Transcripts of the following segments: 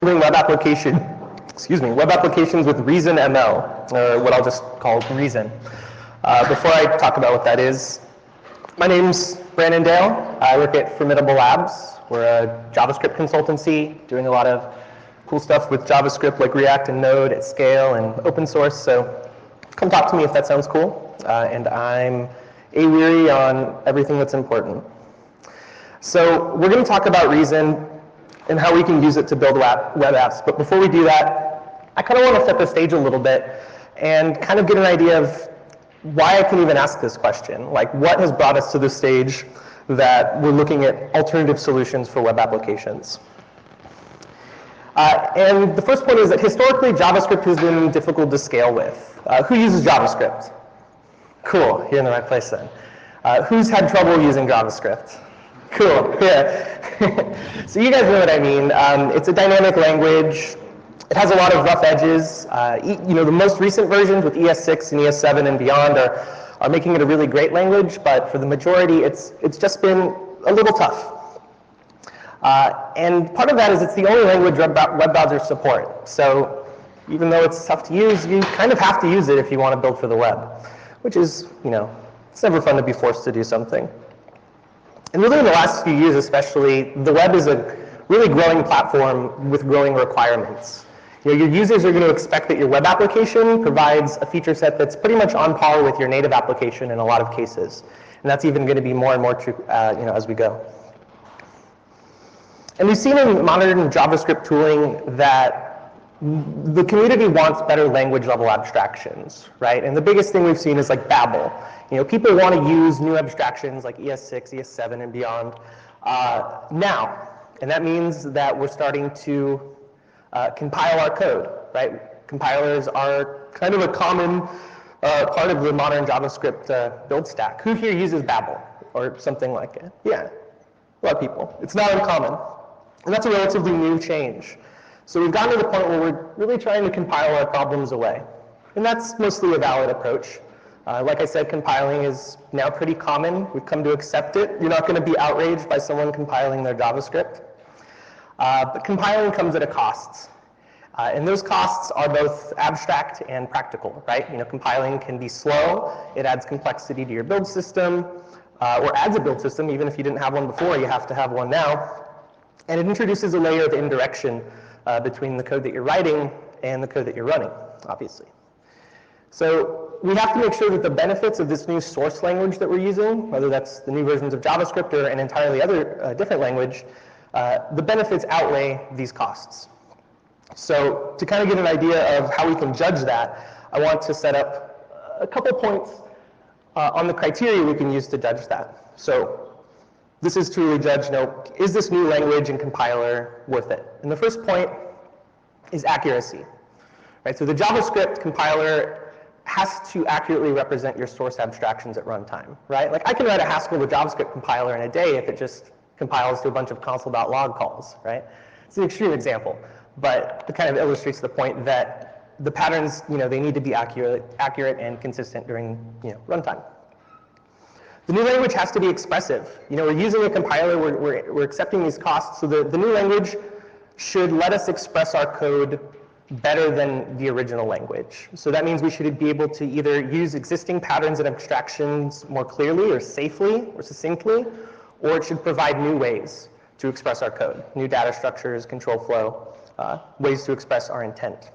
Building web applications with Reason ML, or what I'll just call Reason. Before I talk about what that is, my name's Brandon Dail. I work at Formidable Labs. We're a JavaScript consultancy doing a lot of cool stuff with JavaScript like React and Node at scale and open source. So come talk to me if that sounds cool. And I'm a-weary on everything that's important. So we're going to talk about Reason and how we can use it to build web apps. But before we do that, I kind of want to set the stage a little bit and kind of get an idea of why I can even ask this question. Like, what has brought us to this stage that we're looking at alternative solutions for web applications? And the first point is that historically, JavaScript has been difficult to scale with. Who uses JavaScript? Cool, you're in the right place then. Who's had trouble using JavaScript? Cool, yeah. So you guys know what I mean. It's a dynamic language. It has a lot of rough edges. The most recent versions with ES6 and ES7 and beyond are making it a really great language, but for the majority, it's just been a little tough. And part of that is it's the only language web browsers support. So even though it's tough to use, you kind of have to use it if you want to build for the web, which is, it's never fun to be forced to do something. And really in the last few years especially, the web is a really growing platform with growing requirements. Your users are going to expect that your web application provides a feature set that's pretty much on par with your native application in a lot of cases. And that's even going to be more and more true as we go. And we've seen in modern JavaScript tooling that the community wants better language level abstractions, right? And the biggest thing we've seen is like Babel. People want to use new abstractions like ES6, ES7, and beyond now. And that means that we're starting to compile our code, right? Compilers are kind of a common part of the modern JavaScript build stack. Who here uses Babel or something like it? Yeah, a lot of people. It's not uncommon. And that's a relatively new change. So we've gotten to the point where we're really trying to compile our problems away. And that's mostly a valid approach. Like I said, compiling is now pretty common. We've come to accept it. You're not going to be outraged by someone compiling their JavaScript. But compiling comes at a cost. And those costs are both abstract and practical, right? Compiling can be slow. It adds complexity to your build system, or adds a build system. Even if you didn't have one before, you have to have one now. And it introduces a layer of indirection between the code that you're writing and the code that you're running, obviously. So we have to make sure that the benefits of this new source language that we're using, whether that's the new versions of JavaScript or an entirely other different language, the benefits outweigh these costs. So to kind of get an idea of how we can judge that, I want to set up a couple points on the criteria we can use to judge that. So this is to really judge, is this new language and compiler worth it? And the first point is accuracy. Right? So the JavaScript compiler has to accurately represent your source abstractions at runtime. Right? Like I can write a Haskell to JavaScript compiler in a day if it just compiles to a bunch of console.log calls. Right? It's an extreme example, but it kind of illustrates the point that the patterns, they need to be accurate and consistent during runtime. The new language has to be expressive. We're using a compiler, we're accepting these costs, so the new language should let us express our code better than the original language. So that means we should be able to either use existing patterns and abstractions more clearly or safely or succinctly, or it should provide new ways to express our code, new data structures, control flow, ways to express our intent.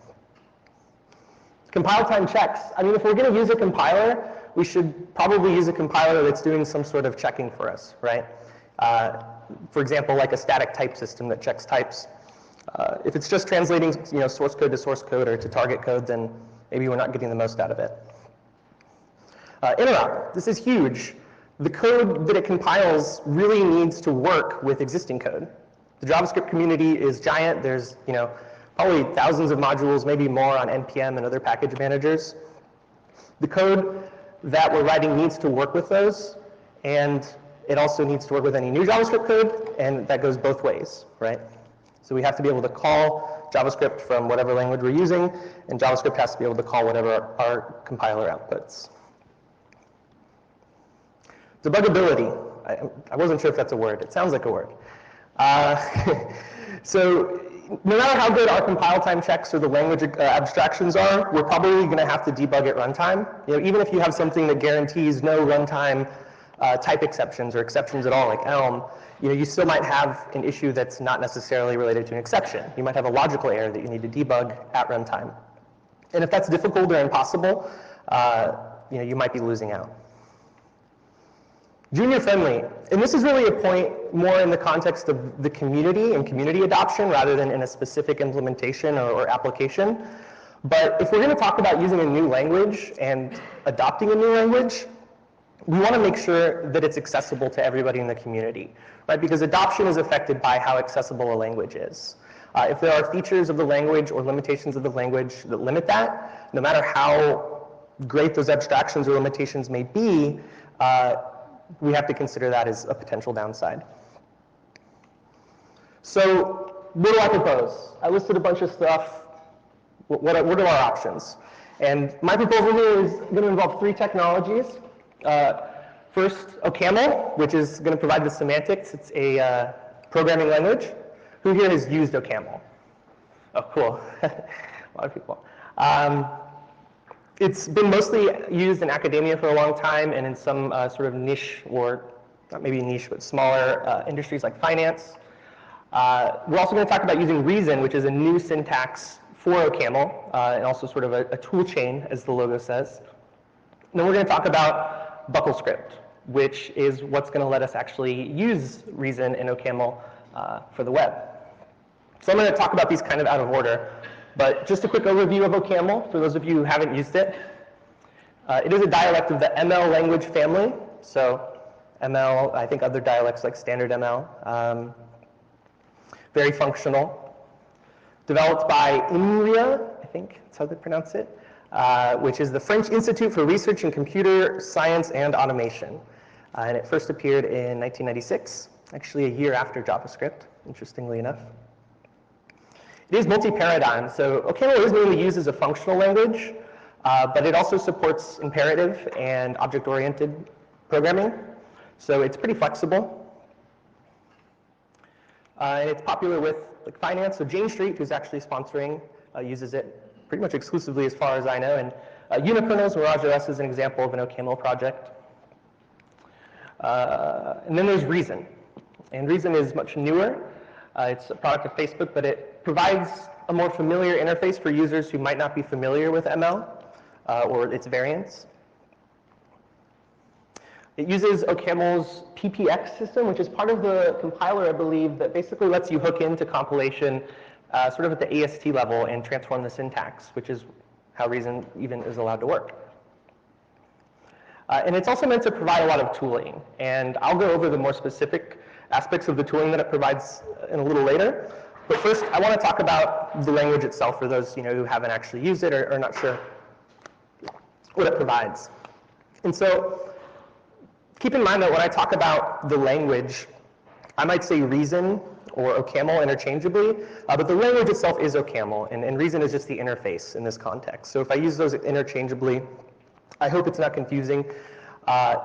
Compile time checks. If we're going to use a compiler, we should probably use a compiler that's doing some sort of checking for us, right? For example, like a static type system that checks types. If it's just translating, source code to source code or to target code, then maybe we're not getting the most out of it. Interop. This is huge. The code that it compiles really needs to work with existing code. The JavaScript community is giant. There's, probably thousands of modules, maybe more on NPM and other package managers. The code that we're writing needs to work with those, and it also needs to work with any new JavaScript code, and that goes both ways, right? So we have to be able to call JavaScript from whatever language we're using, and JavaScript has to be able to call whatever our compiler outputs. Debuggability. I wasn't sure if that's a word. It sounds like a word. So no matter how good our compile time checks or the language abstractions are, we're probably going to have to debug at runtime. Even if you have something that guarantees no runtime type exceptions or exceptions at all, like Elm, you still might have an issue that's not necessarily related to an exception. You might have a logical error that you need to debug at runtime. And if that's difficult or impossible, you might be losing out. Junior friendly, and this is really a point more in the context of the community and community adoption rather than in a specific implementation or application. But if we're going to talk about using a new language and adopting a new language, we want to make sure that it's accessible to everybody in the community, right? Because adoption is affected by how accessible a language is. If there are features of the language or limitations of the language that limit that, no matter how great those abstractions or limitations may be, we have to consider that as a potential downside. So what do I propose? I listed a bunch of stuff. What are our options? And my proposal here is going to involve 3 technologies. First, OCaml, which is going to provide the semantics. It's a programming language. Who here has used OCaml? Oh, cool. A lot of people. It's been mostly used in academia for a long time and in some sort of niche, or not maybe niche, but smaller industries like finance. We're also going to talk about using Reason, which is a new syntax for OCaml, and also sort of a tool chain, as the logo says. And then we're going to talk about BuckleScript, which is what's going to let us actually use Reason and OCaml for the web. So I'm going to talk about these kind of out of order. But just a quick overview of OCaml, for those of you who haven't used it. It is a dialect of the ML language family. So ML, I think other dialects like standard ML. Very functional. Developed by INRIA, I think that's how they pronounce it, which is the French Institute for Research in Computer Science and Automation. And it first appeared in 1996, actually a year after JavaScript, interestingly enough. It is multi-paradigm, so OCaml is mainly used as a functional language, but it also supports imperative and object-oriented programming, so it's pretty flexible. And it's popular with finance, so Jane Street, who's actually sponsoring, uses it pretty much exclusively as far as I know, and Unikernels, Mirage OS is an example of an OCaml project. And then there's Reason, and Reason is much newer. It's a product of Facebook, but it provides a more familiar interface for users who might not be familiar with ML or its variants. It uses OCaml's PPX system, which is part of the compiler, I believe, that basically lets you hook into compilation sort of at the AST level and transform the syntax, which is how Reason even is allowed to work. And it's also meant to provide a lot of tooling. And I'll go over the more specific aspects of the tooling that it provides in a little later. But first, I want to talk about the language itself for those who haven't actually used it or not sure what it provides. And so keep in mind that when I talk about the language, I might say Reason or OCaml interchangeably, but the language itself is OCaml, and Reason is just the interface in this context. So if I use those interchangeably, I hope it's not confusing.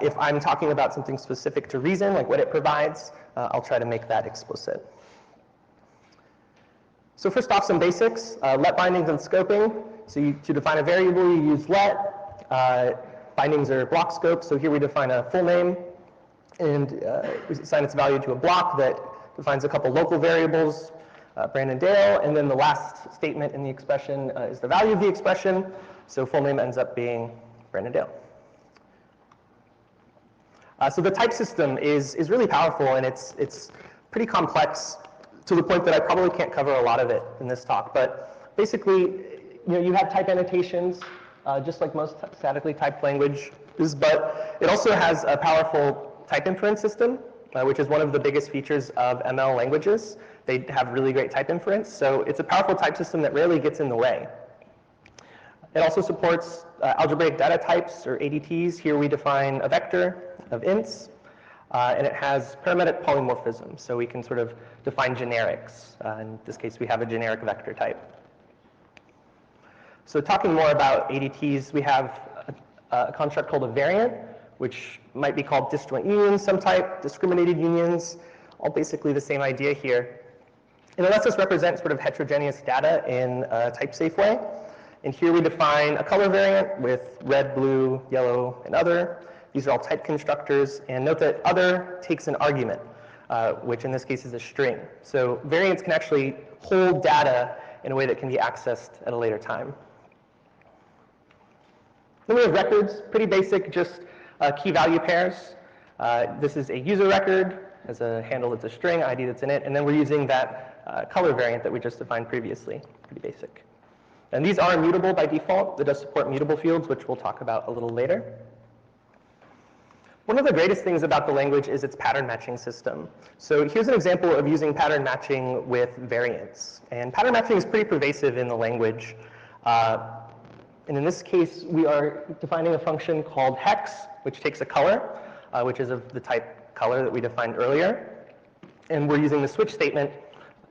If I'm talking about something specific to Reason, like what it provides, I'll try to make that explicit. So first off, some basics. Let bindings and scoping. So to define a variable, you use let. Bindings are block scope. So here we define a full name, and we assign its value to a block that defines a couple local variables, Brandon Dail, and then the last statement in the expression is the value of the expression. So full name ends up being Brandon Dail. So the type system is really powerful, and it's pretty complex to the point that I probably can't cover a lot of it in this talk. But basically, you have type annotations, just like most statically typed languages, but it also has a powerful type inference system, which is one of the biggest features of ML languages. They have really great type inference, so it's a powerful type system that rarely gets in the way. It also supports algebraic data types, or ADTs. Here we define a vector of ints, and it has parametric polymorphism, so we can sort of define generics. In this case, we have a generic vector type. So talking more about ADTs, we have a construct called a variant, which might be called disjoint unions, some type, discriminated unions, all basically the same idea here. And it lets us represent sort of heterogeneous data in a type-safe way. And here we define a color variant with red, blue, yellow, and other. These are all type constructors. And note that other takes an argument, which in this case is a string. So variants can actually hold data in a way that can be accessed at a later time. Then we have records, pretty basic, just key value pairs. This is a user record as a handle that's a string, ID that's in it, and then we're using that color variant that we just defined previously, pretty basic. And these are immutable by default. It does support mutable fields, which we'll talk about a little later. One of the greatest things about the language is its pattern matching system. So here's an example of using pattern matching with variants. And pattern matching is pretty pervasive in the language. And in this case, we are defining a function called hex, which takes a color, which is of the type color that we defined earlier. And we're using the switch statement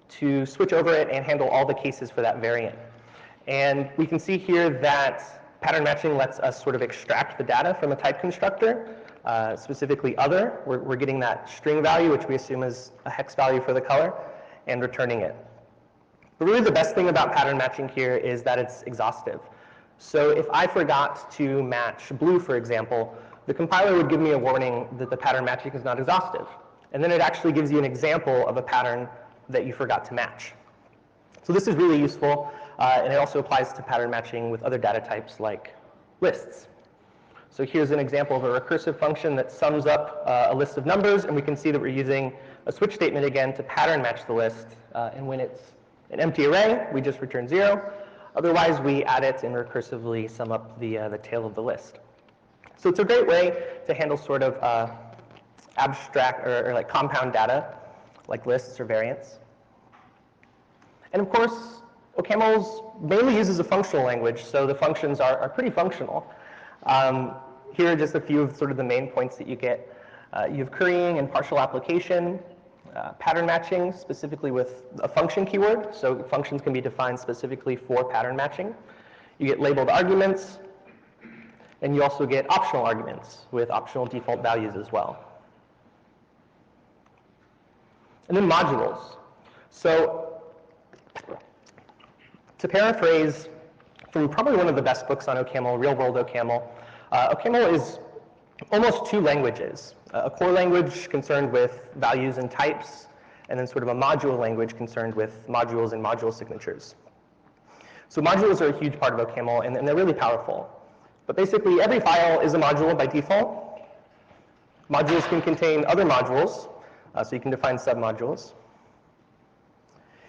to switch over it and handle all the cases for that variant. And we can see here that pattern matching lets us sort of extract the data from a type constructor, specifically other. We're getting that string value, which we assume is a hex value for the color, and returning it. But really the best thing about pattern matching here is that it's exhaustive. So if I forgot to match blue, for example, the compiler would give me a warning that the pattern matching is not exhaustive. And then it actually gives you an example of a pattern that you forgot to match. So this is really useful, and it also applies to pattern matching with other data types like lists. So here's an example of a recursive function that sums up a list of numbers, and we can see that we're using a switch statement again to pattern match the list. And when it's an empty array, we just return 0. Otherwise, we add it and recursively sum up the tail of the list. So it's a great way to handle sort of abstract or like compound data, like lists or variants. And of course, OCaml mainly uses a functional language, so the functions are pretty functional. Here are just a few of sort of the main points that you get. You have currying and partial application, pattern matching, specifically with a function keyword, so functions can be defined specifically for pattern matching. You get labeled arguments, and you also get optional arguments with optional default values as well. And then modules. So to paraphrase from probably one of the best books on OCaml, Real World OCaml, OCaml is almost two languages. A core language concerned with values and types, and then sort of a module language concerned with modules and module signatures. So modules are a huge part of OCaml, and they're really powerful. But basically, every file is a module by default. Modules can contain other modules, so you can define submodules.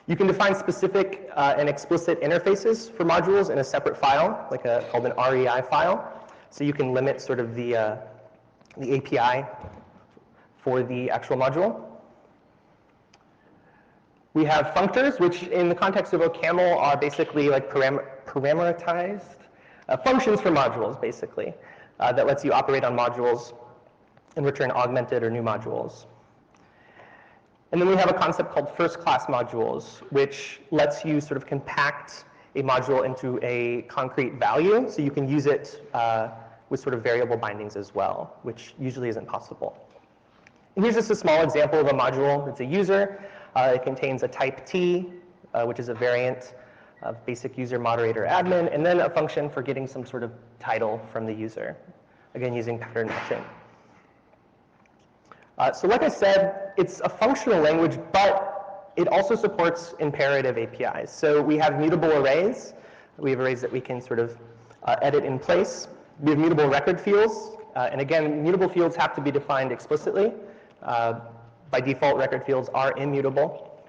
You can define specific and explicit interfaces for modules in a separate file, like called an REI file. So you can limit sort of the API for the actual module. We have functors, which in the context of OCaml are basically like parameterized functions for modules, basically, that lets you operate on modules and return augmented or new modules. And then we have a concept called first-class modules, which lets you sort of compact a module into a concrete value, so you can use it with sort of variable bindings as well, which usually isn't possible. And here's just a small example of a module. It's a user. It contains a type T, which is a variant of basic user moderator admin, and then a function for getting some sort of title from the user, again using pattern matching. So like I said, it's a functional language, but it also supports imperative APIs. So we have mutable arrays. We have arrays that we can sort of edit in place. We have mutable record fields. And again, mutable fields have to be defined explicitly. By default, record fields are immutable.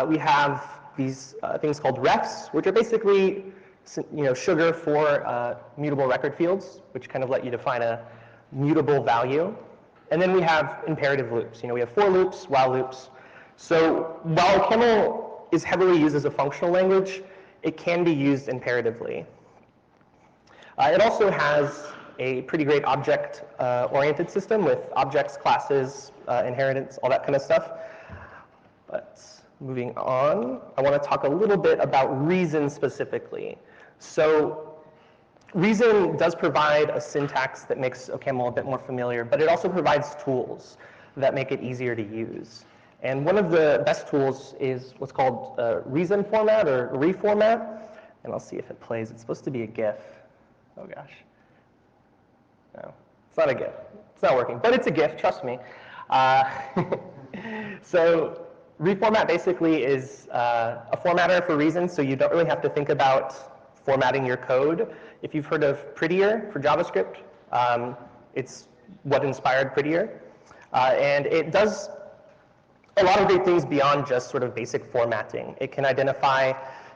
We have these things called refs, which are basically sugar for mutable record fields, which kind of let you define a mutable value. And then we have imperative loops. We have for loops, while loops. So while OCaml is heavily used as a functional language, it can be used imperatively. It also has a pretty great object-oriented system with objects, classes, inheritance, all that kind of stuff. But moving on, I want to talk a little bit about reason specifically. So reason does provide a syntax that makes OCaml a bit more familiar, but it also provides tools that make it easier to use. And one of the best tools is what's called reason format or reformat. And I'll see if it plays. It's supposed to be a GIF. Oh gosh. No, it's not a GIF. It's not working, but it's a GIF, trust me. So reformat basically is a formatter for reasons, so you don't really have to think about formatting your code. If you've heard of Prettier for JavaScript, it's what inspired Prettier. And it does a lot of great things beyond just sort of basic formatting. It can identify,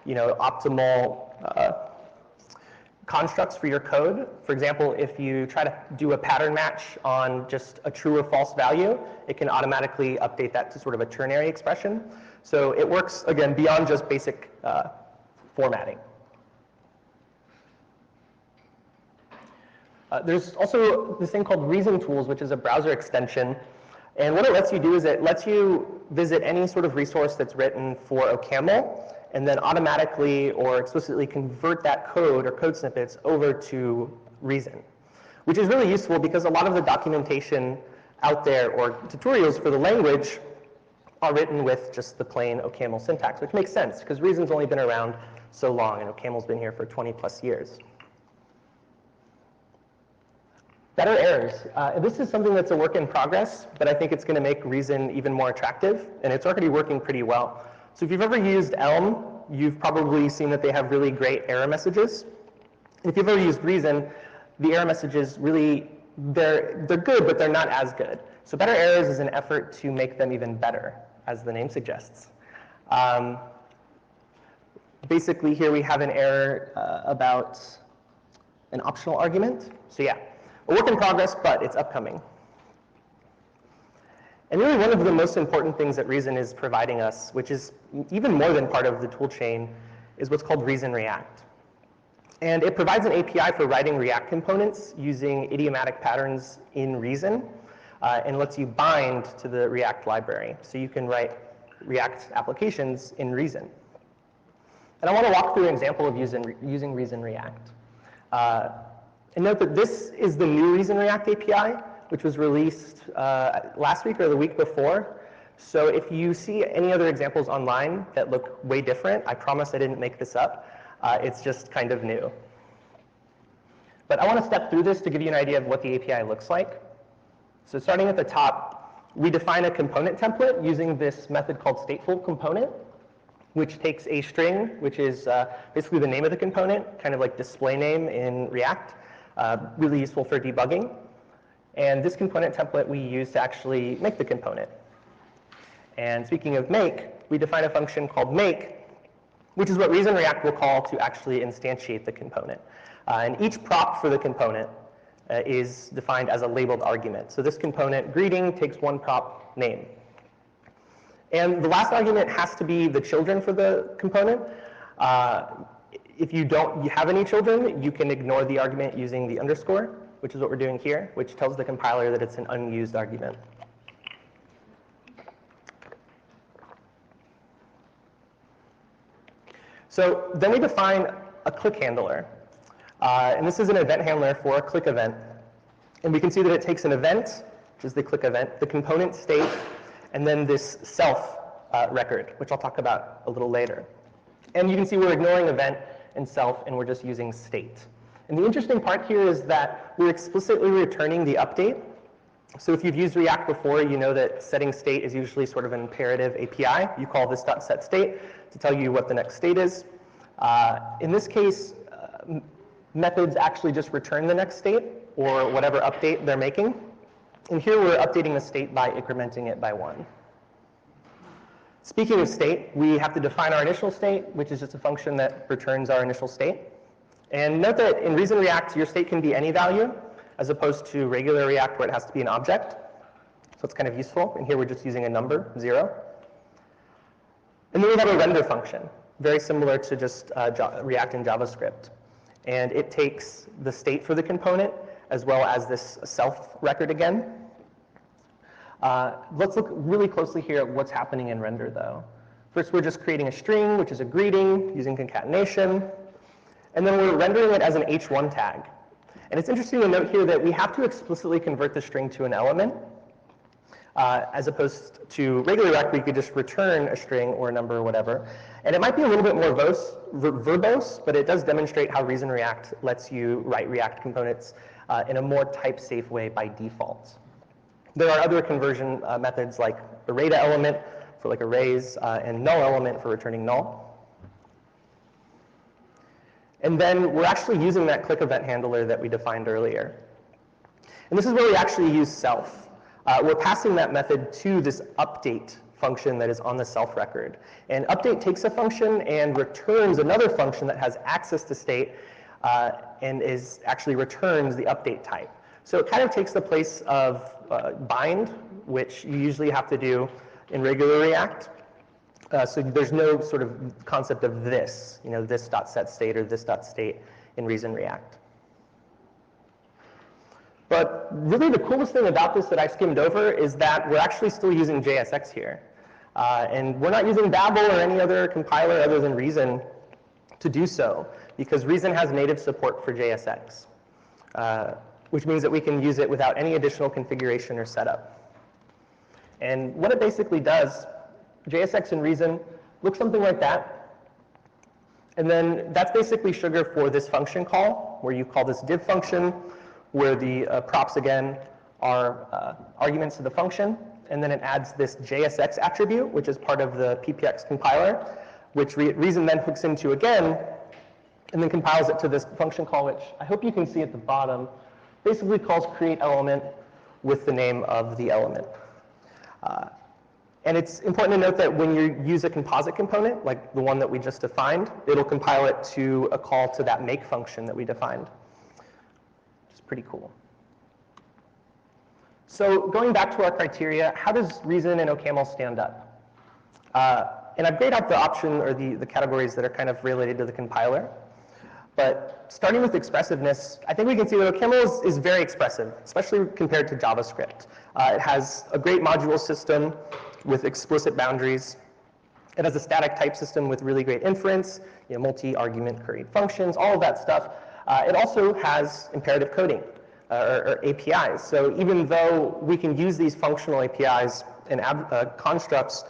optimal constructs for your code. For example, if you try to do a pattern match on just a true or false value, it can automatically update that to sort of a ternary expression. So it works, again, beyond just basic formatting. There's also this thing called Reason Tools, which is a browser extension. And what it lets you do is it lets you visit any sort of resource that's written for OCaml, and then automatically or explicitly convert that code or code snippets over to Reason, which is really useful because a lot of the documentation out there or tutorials for the language are written with just the plain OCaml syntax, which makes sense because Reason's only been around so long and OCaml's been here for 20 plus years. Better errors. This is something that's a work in progress, but I think it's going to make Reason even more attractive, and it's already working pretty well. So if you've ever used Elm, you've probably seen that they have really great error messages. If you've ever used Reason, the error messages really, they're good, but they're not as good. So better errors is an effort to make them even better, as the name suggests. Basically, here we have an error about an optional argument. So yeah, a work in progress, but it's upcoming. And really one of the most important things that Reason is providing us, which is even more than part of the tool chain, is what's called Reason React. And it provides an API for writing React components using idiomatic patterns in Reason, and lets you bind to the React library. So you can write React applications in Reason. And I want to walk through an example of using Reason React. And note that this is the new Reason React API, which was released last week or the week before. So if you see any other examples online that look way different, I promise I didn't make this up. It's just kind of new. But I want to step through this to give you an idea of what the API looks like. So starting at the top, we define a component template using this method called stateful component, which takes a string, which is basically the name of the component, kind of like display name in React, really useful for debugging. And this component template we use to actually make the component. And speaking of make, we define a function called make, which is what Reason React will call to actually instantiate the component. And each prop for the component is defined as a labeled argument. So this component, greeting, takes one prop, name. And the last argument has to be the children for the component. If you have any children, you can ignore the argument using the underscore, which is what we're doing here, which tells the compiler that it's an unused argument. So then we define a click handler. And this is an event handler for a click event. And we can see that it takes an event, which is the click event, the component state, and then this self record, which I'll talk about a little later. And you can see we're ignoring event and self, and we're just using state. And the interesting part here is that we're explicitly returning the update. So if you've used React before, you know that setting state is usually sort of an imperative API. You call this .setState to tell you what the next state is. In this case, methods actually just return the next state or whatever update they're making. And here we're updating the state by incrementing it by 1. Speaking of state, we have to define our initial state, which is just a function that returns our initial state. And note that in Reason React, your state can be any value, as opposed to regular React where it has to be an object. So it's kind of useful. And here we're just using a number, 0. And then we have a render function, very similar to just React and JavaScript. And it takes the state for the component, as well as this self record again. Let's look really closely here at what's happening in render, though. First, we're just creating a string, which is a greeting, using concatenation. And then we're rendering it as an h1 tag. And it's interesting to note here that we have to explicitly convert the string to an element. as opposed to regular React, where you could just return a string or a number or whatever. And it might be a little bit more verbose, but it does demonstrate how Reason React lets you write React components in a more type-safe way by default. There are other conversion methods like array to element for like arrays and null element for returning null. And then we're actually using that click event handler that we defined earlier. And this is where we actually use self. We're passing that method to this update function that is on the self record. And update takes a function and returns another function that has access to state and actually returns the update type. So it kind of takes the place of bind, which you usually have to do in regular React. So there's no sort of concept of this, this.setState or this.state in Reason React. But really the coolest thing about this that I skimmed over is that we're actually still using JSX here. And we're not using Babel or any other compiler other than Reason to do so, because Reason has native support for JSX, which means that we can use it without any additional configuration or setup. And what it basically does, JSX in Reason looks something like that. And then that's basically sugar for this function call, where you call this div function, where the props, again, are arguments to the function. And then it adds this JSX attribute, which is part of the PPX compiler, which Reason then hooks into again, and then compiles it to this function call, which I hope you can see at the bottom, basically calls create element with the name of the element. And it's important to note that when you use a composite component, like the one that we just defined, it'll compile it to a call to that make function that we defined. Pretty cool. So going back to our criteria, how does Reason and OCaml stand up? And I've grayed out the option or the categories that are kind of related to the compiler. But starting with expressiveness, I think we can see that OCaml is very expressive, especially compared to JavaScript. It has a great module system with explicit boundaries. It has a static type system with really great inference, multi-argument query functions, all of that stuff. It also has imperative coding, or APIs. So even though we can use these functional APIs and constructs,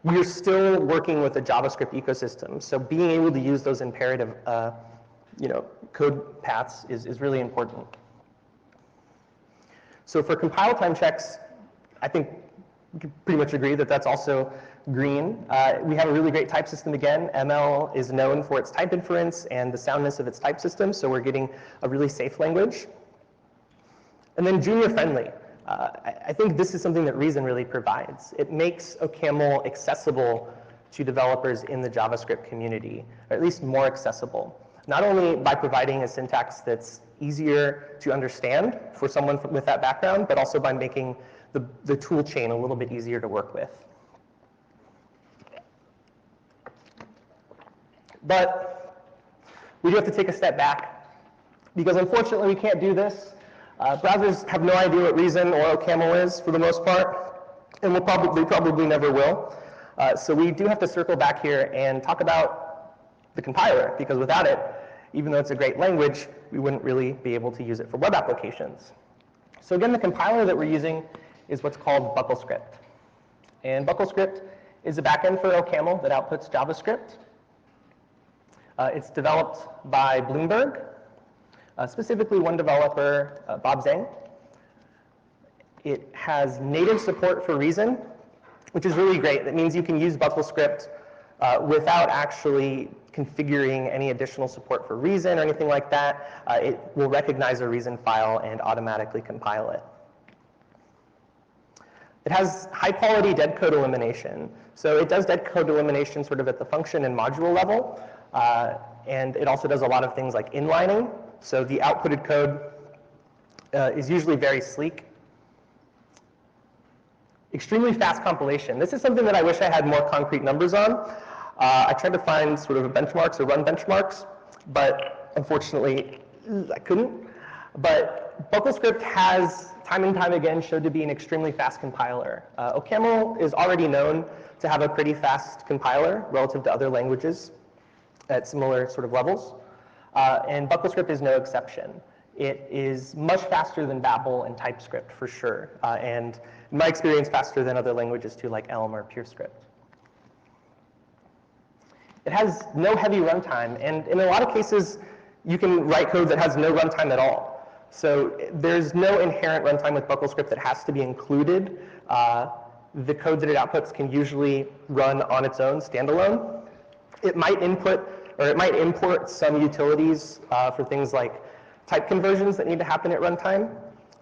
we're still working with a JavaScript ecosystem. So being able to use those imperative code paths is really important. So for compile time checks, I think we can pretty much agree that that's also green. We have a really great type system again. ML is known for its type inference and the soundness of its type system, so we're getting a really safe language. And then junior friendly. I think this is something that Reason really provides. It makes OCaml accessible to developers in the JavaScript community, or at least more accessible. Not only by providing a syntax that's easier to understand for someone with that background, but also by making the tool chain a little bit easier to work with. But we do have to take a step back, because unfortunately we can't do this. Browsers have no idea what Reason or OCaml is for the most part, and will probably never will. So we do have to circle back here and talk about the compiler, because without it, even though it's a great language, we wouldn't really be able to use it for web applications. So again, the compiler that we're using is what's called BuckleScript. And BuckleScript is a backend for OCaml that outputs JavaScript. It's developed by Bloomberg, specifically one developer, Bob Zhang. It has native support for Reason, which is really great. That means you can use BuckleScript without actually configuring any additional support for Reason or anything like that. It will recognize a Reason file and automatically compile it. It has high-quality dead code elimination. So it does dead code elimination sort of at the function and module level. And it also does a lot of things like inlining. So the outputted code is usually very sleek. Extremely fast compilation. This is something that I wish I had more concrete numbers on. I tried to find sort of benchmarks or run benchmarks, but unfortunately I couldn't. But BuckleScript has, time and time again, showed to be an extremely fast compiler. OCaml is already known to have a pretty fast compiler relative to other languages at similar sort of levels. And BuckleScript is no exception. it is much faster than Babel and TypeScript for sure, and in my experience faster than other languages too, like Elm or PureScript. It has no heavy runtime, and in a lot of cases, you can write code that has no runtime at all. So there's no inherent runtime with BuckleScript that has to be included. The code that it outputs can usually run on its own, standalone. It might input, or it might import some utilities for things like type conversions that need to happen at runtime,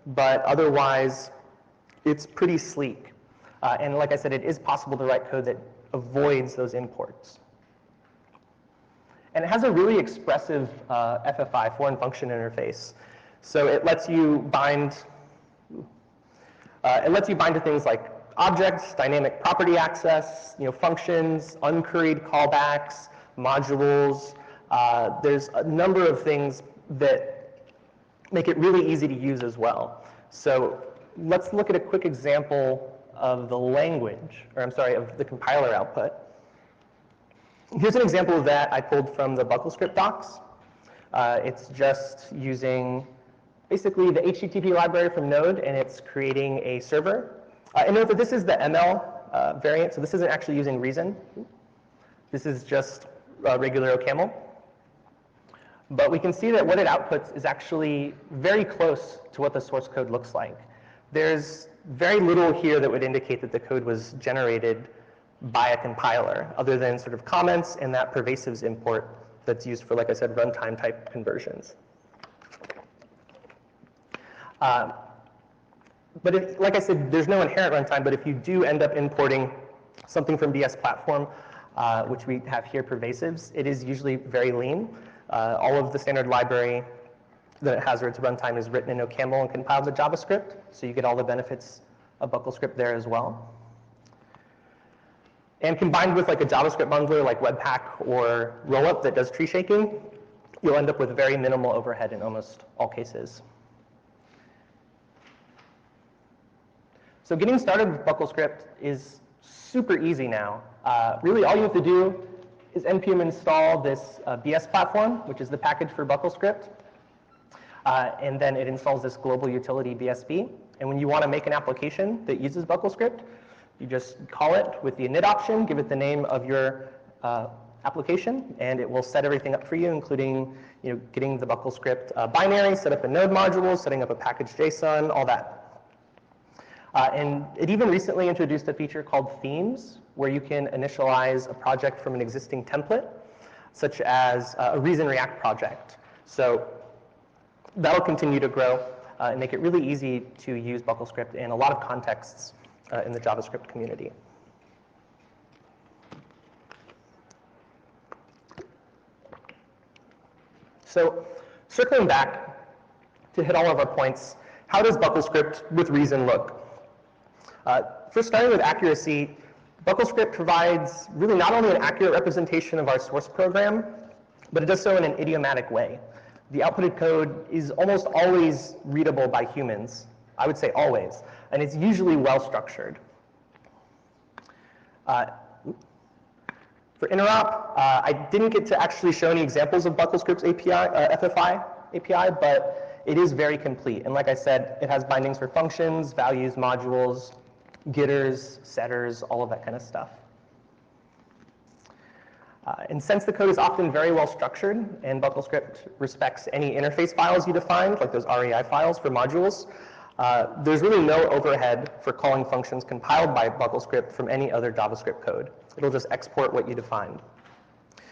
but otherwise, it's pretty sleek. And like I said, it is possible to write code that avoids those imports. And it has a really expressive FFI, foreign function interface. So it lets you bind to things like objects, dynamic property access, functions, uncurried callbacks, modules. There's a number of things that make it really easy to use as well. So let's look at a quick example of the language, or I'm sorry, of the compiler output. Here's an example of that I pulled from the BuckleScript docs. It's just using basically the HTTP library from Node, and it's creating a server. And note that this is the ML variant, so this isn't actually using Reason. This is just regular OCaml. But we can see that what it outputs is actually very close to what the source code looks like. There's very little here that would indicate that the code was generated by a compiler, other than sort of comments and that pervasives import that's used for, like I said, runtime type conversions. But if, like I said, there's no inherent runtime, but if you do end up importing something from BS platform, which we have here, pervasives, it is usually very lean. All of the standard library that it has or its runtime is written in OCaml and compiled to JavaScript, so you get all the benefits of BuckleScript there as well. And combined with like a JavaScript bundler like Webpack or Rollup that does tree shaking, you'll end up with very minimal overhead in almost all cases. So getting started with BuckleScript is super easy now. Really all you have to do is npm install this BS platform, which is the package for BuckleScript. And then it installs this global utility BSB. And when you want to make an application that uses BuckleScript, you just call it with the init option, give it the name of your application, and it will set everything up for you, including getting the BuckleScript binary, set up a node module, setting up a package JSON, all that. And it even recently introduced a feature called themes, where you can initialize a project from an existing template, such as a Reason React project. So that'll continue to grow and make it really easy to use BuckleScript in a lot of contexts in the JavaScript community. So circling back to hit all of our points, how does BuckleScript with Reason look? First, starting with accuracy, BuckleScript provides really not only an accurate representation of our source program, but it does so in an idiomatic way. The outputted code is almost always readable by humans. I would say always, and it's usually well structured. For interop, I didn't get to actually show any examples of BuckleScript's FFI API, but it is very complete. And like I said, it has bindings for functions, values, modules, getters, setters, all of that kind of stuff. And since the code is often very well structured, and BuckleScript respects any interface files you defined, like those REI files for modules, there's really no overhead for calling functions compiled by BuckleScript from any other JavaScript code. It'll just export what you defined.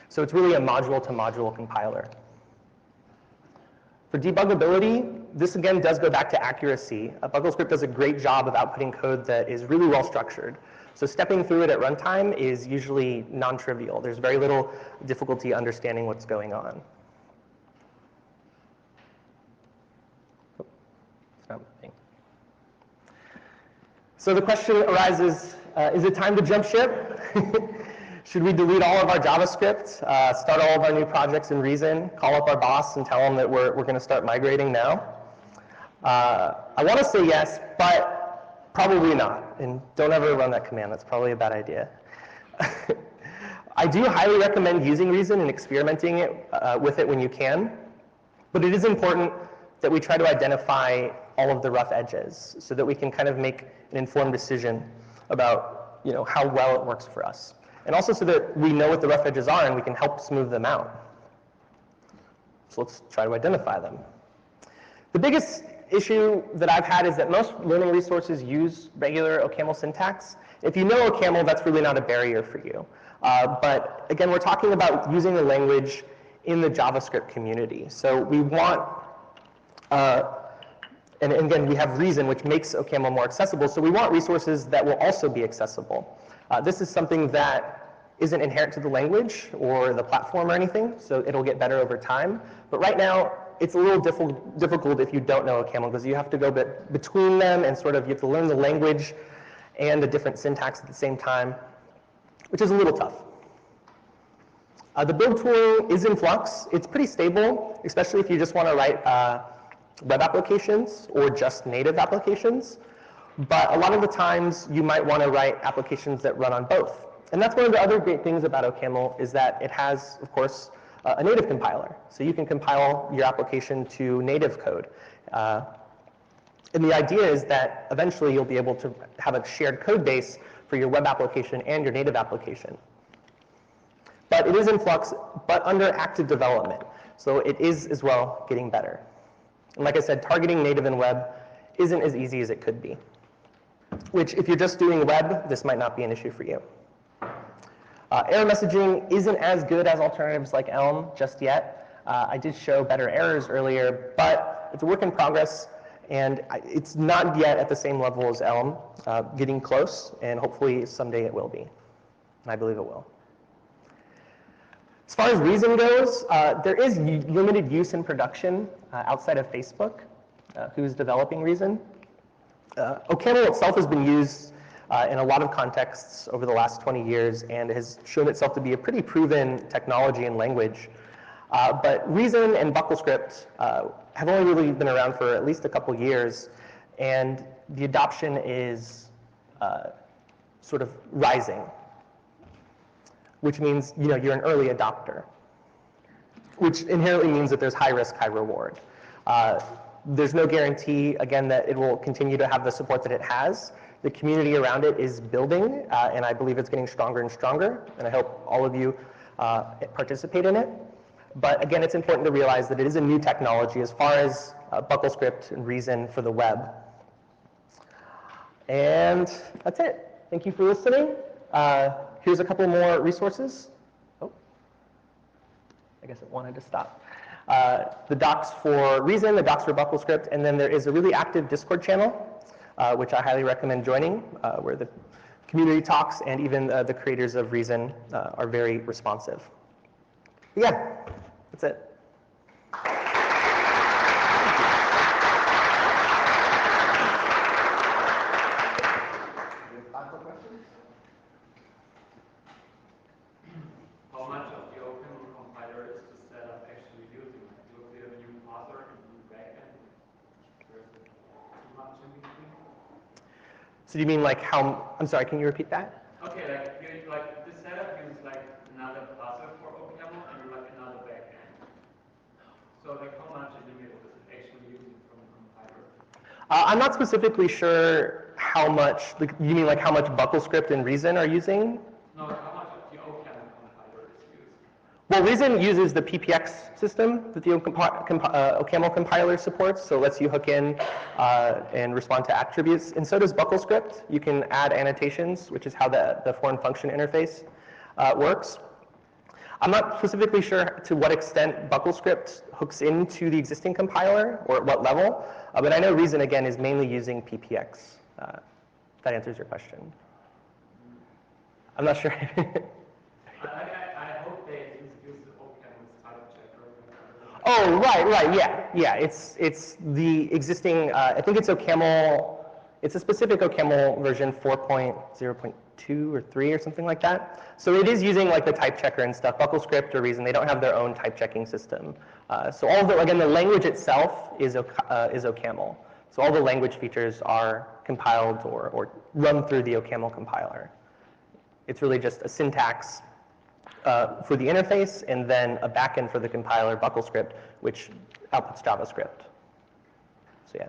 So it's really a module-to-module compiler. For debuggability, this again does go back to accuracy. BuckleScript does a great job of outputting code that is really well structured. So stepping through it at runtime is usually non-trivial. There's very little difficulty understanding what's going on. Oh, it's not moving. So the question arises, is it time to jump ship? Should we delete all of our JavaScript, start all of our new projects in Reason, call up our boss and tell them that we're going to start migrating now? I want to say yes, but probably not. And don't ever run that command. That's probably a bad idea. I do highly recommend using Reason and experimenting with it when you can. But it is important that we try to identify all of the rough edges so that we can kind of make an informed decision about how well it works for us. And also so that we know what the rough edges are and we can help smooth them out. So let's try to identify them. The biggest issue that I've had is that most learning resources use regular OCaml syntax. If you know OCaml, that's really not a barrier for you. But again, we're talking about using the language in the JavaScript community. So we want, and again, we have Reason, which makes OCaml more accessible. So we want resources that will also be accessible. This is something that isn't inherent to the language or the platform or anything, so it'll get better over time. But right now, it's a little difficult if you don't know OCaml, because you have to go between them and sort of, you have to learn the language and a different syntax at the same time, which is a little tough. The build tooling is in flux. It's pretty stable, especially if you just want to write web applications or just native applications. But a lot of the times, you might want to write applications that run on both. And that's one of the other great things about OCaml, is that it has, of course, a native compiler. So you can compile your application to native code. And the idea is that eventually you'll be able to have a shared code base for your web application and your native application. But it is in flux, but under active development. So it is as well getting better. And like I said, targeting native and web isn't as easy as it could be. Which, if you're just doing web, this might not be an issue for you. Error messaging isn't as good as alternatives like Elm just yet. I did show better errors earlier, but it's a work in progress, and it's not yet at the same level as Elm, getting close, and hopefully someday it will be. And I believe it will. As far as Reason goes, there is limited use in production outside of Facebook, who's developing Reason. OCaml itself has been used in a lot of contexts over the last 20 years and has shown itself to be a pretty proven technology and language. But Reason and BuckleScript have only really been around for at least a couple years, and the adoption is sort of rising, which means you're an early adopter, which inherently means that there's high risk, high reward. There's no guarantee, again, that it will continue to have the support that it has. The community around it is building, and I believe it's getting stronger and stronger, and I hope all of you participate in it. But again, it's important to realize that it is a new technology as far as BuckleScript and Reason for the web. And that's it. Thank you for listening. Here's a couple more resources. Oh, I guess it wanted to stop. The docs for Reason, the docs for BuckleScript, and then there is a really active Discord channel, which I highly recommend joining, where the community talks and even the creators of Reason are very responsive. But yeah, that's it. How much of the OCaml compiler is the setup actually using? Do you have a new author and new backend? There's too much in between? So do you mean like how, I'm sorry, can you repeat that? Okay, like this setup uses like another parser for OCaml and like another backend. So like how much in the middle is it actually using from the compiler? I'm not specifically sure how much, you mean like how much BuckleScript and Reason are using? No, how much of the OCaml compiler is used? Well, Reason uses the PPX system that the OCaml compiler supports, so it lets you hook in and respond to attributes. And so does BuckleScript. You can add annotations, which is how the foreign function interface works. I'm not specifically sure to what extent BuckleScript hooks into the existing compiler or at what level, but I know Reason, again, is mainly using PPX. That answers your question. I'm not sure. I hope they use the OCaml type checker. Oh, right, yeah. It's the existing, I think it's OCaml, it's a specific OCaml version 4.0.2 or 3 or something like that. So it is using like the type checker and stuff. BuckleScript or Reason, they don't have their own type checking system. So all of the, again, the language itself is OCaml. So all the language features are compiled or run through the OCaml compiler. It's really just a syntax for the interface and then a backend for the compiler, BuckleScript, which outputs JavaScript. So yeah.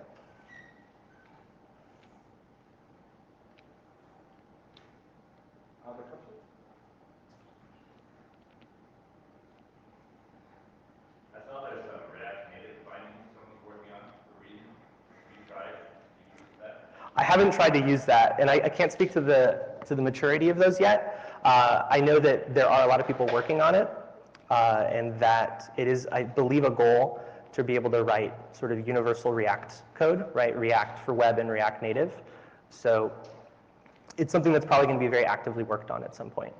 Other questions? I saw there's a React Native binding someone's working on for Reason. Have you tried to use that? I haven't tried to use that, and I can't speak to the maturity of those yet. I know that there are a lot of people working on it, and that it is, I believe, a goal to be able to write sort of universal React code, right? React for web and React Native. So it's something that's probably going to be very actively worked on at some point.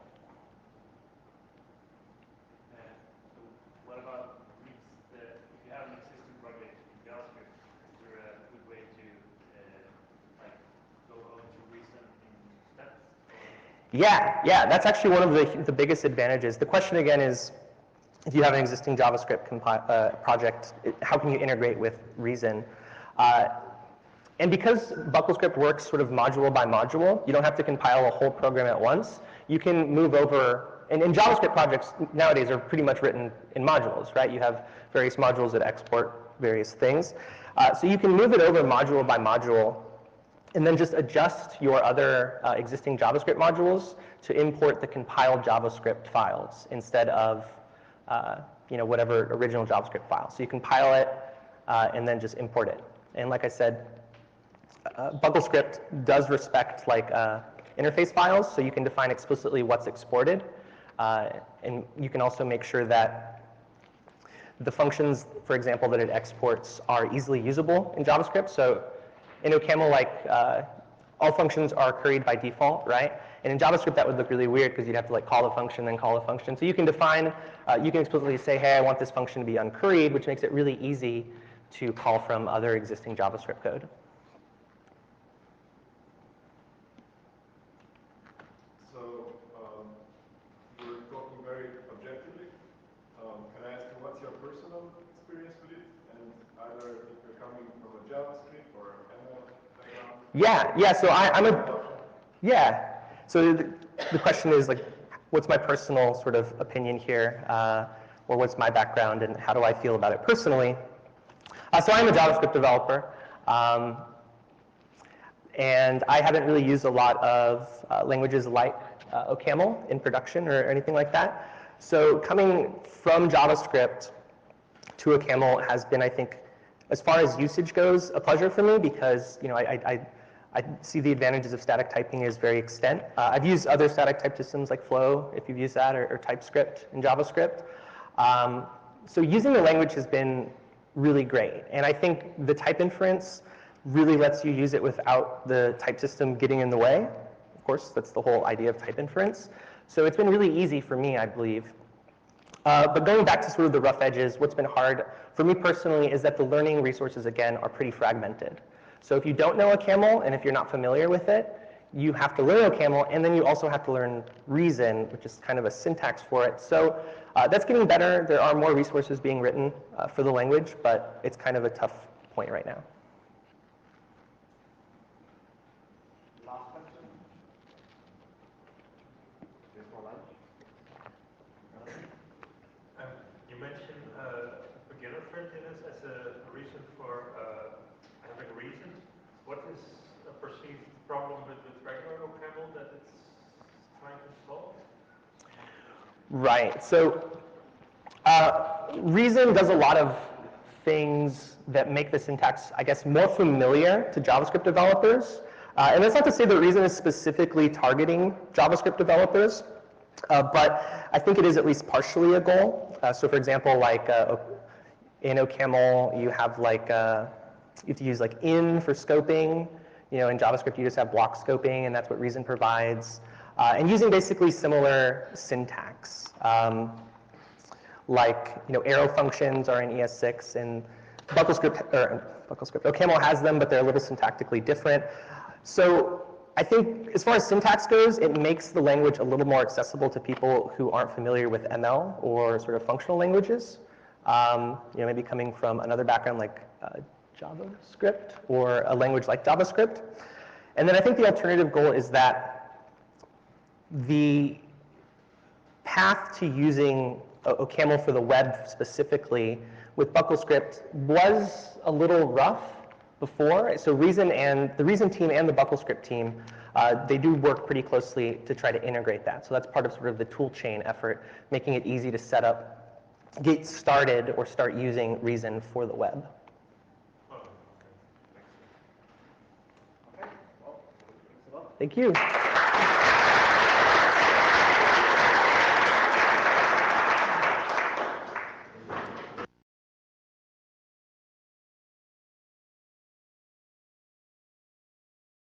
What about if you have an existing project in JavaScript, is there a good way to like go on to Reason in steps? Yeah, that's actually one of the biggest advantages. The question again is, if you have an existing JavaScript project, how can you integrate with Reason? And because BuckleScript works sort of module by module, you don't have to compile a whole program at once. You can move over, and JavaScript projects nowadays are pretty much written in modules, right? You have various modules that export various things. So you can move it over module by module, and then just adjust your other existing JavaScript modules to import the compiled JavaScript files instead of whatever original JavaScript file. So you compile it and then just import it. And like I said, BuckleScript does respect like interface files, so you can define explicitly what's exported, and you can also make sure that the functions, for example, that it exports are easily usable in JavaScript. So in OCaml, like all functions are curried by default, right? And in JavaScript, that would look really weird because you'd have to like call the function, then call the function. So you can define, you can explicitly say, hey, I want this function to be uncurried, which makes it really easy to call from other existing JavaScript code. So you're talking very objectively. Can I ask you what's your personal experience with it? And either if you're coming from a JavaScript or ML background? Yeah. So I'm a, yeah. So the question is like, what's my personal sort of opinion here, or what's my background, and how do I feel about it personally? So I'm a JavaScript developer, and I haven't really used a lot of languages like OCaml in production or anything like that. So coming from JavaScript to OCaml has been, I think, as far as usage goes, a pleasure for me because I see the advantages of static typing is very extent. I've used other static type systems like Flow, if you've used that, or TypeScript in JavaScript. So using the language has been really great. And I think the type inference really lets you use it without the type system getting in the way. Of course, that's the whole idea of type inference. So it's been really easy for me, I believe. But going back to sort of the rough edges, what's been hard for me personally is that the learning resources, again, are pretty fragmented. So if you don't know OCaml, and if you're not familiar with it, you have to learn OCaml, and then you also have to learn Reason, which is kind of a syntax for it. So that's getting better. There are more resources being written for the language, but it's kind of a tough point right now. Last question? Before lunch? You mentioned beginner friendliness as a reason for having Reason. What is a perceived problem with regular OCaml that it's trying to solve? Right. So Reason does a lot of things that make the syntax, I guess, more familiar to JavaScript developers. And that's not to say that Reason is specifically targeting JavaScript developers, but I think it is at least partially a goal. So for example, like in OCaml, you have like, you have to use like in for scoping. In JavaScript, you just have block scoping, and that's what Reason provides. And using basically similar syntax. Like, arrow functions are in ES6, and OCaml has them, but they're a little syntactically different. So I think as far as syntax goes, it makes the language a little more accessible to people who aren't familiar with ML or sort of functional languages. Maybe coming from another background like JavaScript or a language like JavaScript. And then I think the alternative goal is that the path to using OCaml for the web specifically with BuckleScript was a little rough. before. So the Reason team and the BuckleScript team, they do work pretty closely to try to integrate that. So that's part of sort of the tool chain effort, making it easy to set up, get started, or start using Reason for the web. Okay, well, thanks a lot. Thank you.